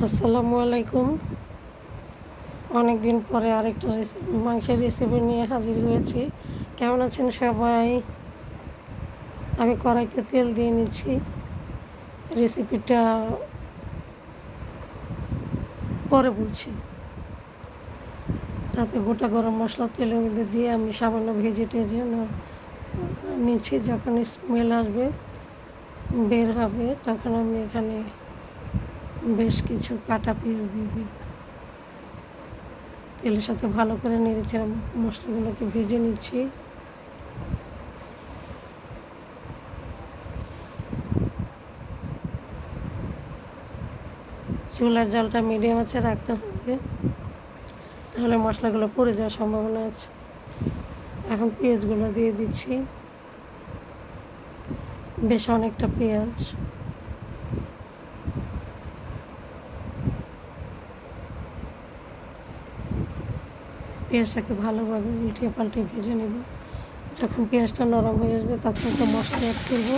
আসসালামু আলাইকুম। অনেক দিন পরে আরেকটা মাংসের রেসিপি নিয়ে হাজির হয়েছি। কেমন আছেন সবাই? আমি কড়াইতে তেল দিয়ে নিচ্ছি। রেসিপিটা পরে বলছি। তাতে গোটা গরম মশলা তেলের মধ্যে দিয়ে আমি সামান্য ভেজে টেজে নিচ্ছি। যখন স্মেল আসবে, বের হবে, তখন আমি এখানে বেশ কিছু কাটা পেঁয়াজ দিয়ে দিই। তেলের সাথে ভালো করে নেড়েচেড়ে মশলাগুলোকে ভেজে নিচ্ছি। চুলার জালটা মিডিয়াম আঁচে রাখতে হবে, তাহলে মশলাগুলো পুড়ে যাওয়ার সম্ভাবনা আছে। এখন পেঁয়াজগুলো দিয়ে দিচ্ছি, বেশ অনেকটা পেঁয়াজ। পেঁয়াজটাকে ভালোভাবে উল্টিয়ে পাল্টে ভেজে নেব। যখন পেঁয়াজটা নরম হয়ে আসবে তখন তো মশলা অ্যাড করবো।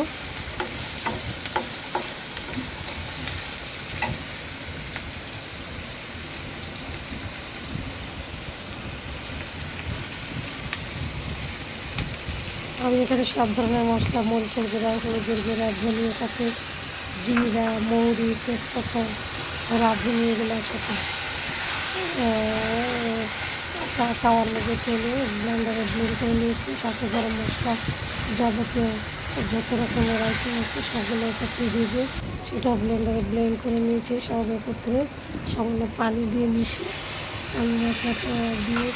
আমি এখানে সব ধরনের মশলা, মরিচের গুঁড়া, হলুদের গুঁড়া, ধনিয়া পাতা, জিরা, মৌরি, তেজপাতা, রাঁধুনি, এগুলো একসাথে তাওয়ার মধ্যে তেলে ব্লেন্ডারে ব্লেন্ড করে নিয়েছি। সাথে গরম মশলা, যাবতীয় যত রকমের আইটেম আছে সবগুলো একত্রে ভেজে সেটাও ব্লেন্ডারে ব্লেন্ড করে নিয়েছি। সব একত্রে সামান্য পানি দিয়ে মিশিয়ে আমি মশলাটা দিয়ে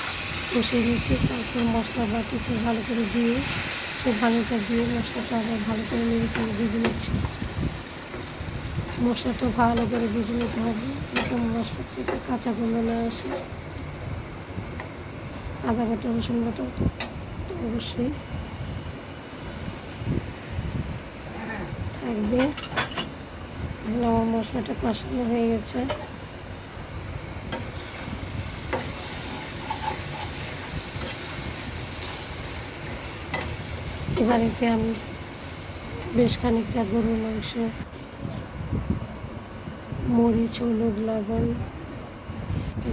কষিয়ে নিচ্ছি। তারপর মশলা বাটিতে ভালো করে দিয়ে সে পানিটা দিয়ে মশলাটা আবার ভালো করে নেড়ে ভেজে নিচ্ছি। মশলাটা ভালো করে ভেজে নিতে হবে, যাতে মশলা থেকে কাঁচা গন্ধ না আসে। আদা বাটা, রসুন বাটা অবশ্যই থাকবে। এখন আমার মশলাটা কষানো হয়ে গেছে। এবার এতে আমি বেশ খানিকটা গরুর মাংস, মরিচ, হলুদ, লবণ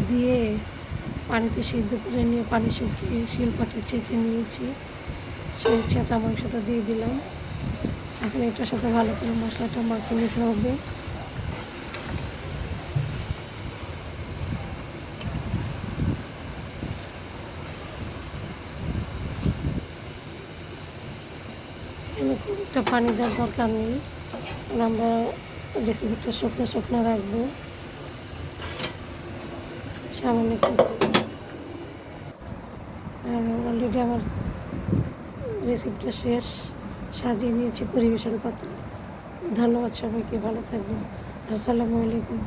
দিয়ে পানিতে সিদ্ধ করে নিয়ে পানি শুকিয়ে শিলপাটে ছেঁচে নিয়েছি। সেই ছেঁচা মাংসটা দিয়ে দিলাম। এখন এটার সাথে ভালো করে মশলাটা মাখিয়ে নিতে হবে। খুব একটা পানি দেওয়ার দরকার নেই, আমরা রেসিপিটা শুকনো শুকনো রাখবো। সামান্য একটু অলরেডি আমার রেসিপিটা শেষ। সাজিয়ে নিয়েছি পরিবেশন পাত্রে। ধন্যবাদ সবাইকে, ভালো থাকবেন। আসসালামু আলাইকুম।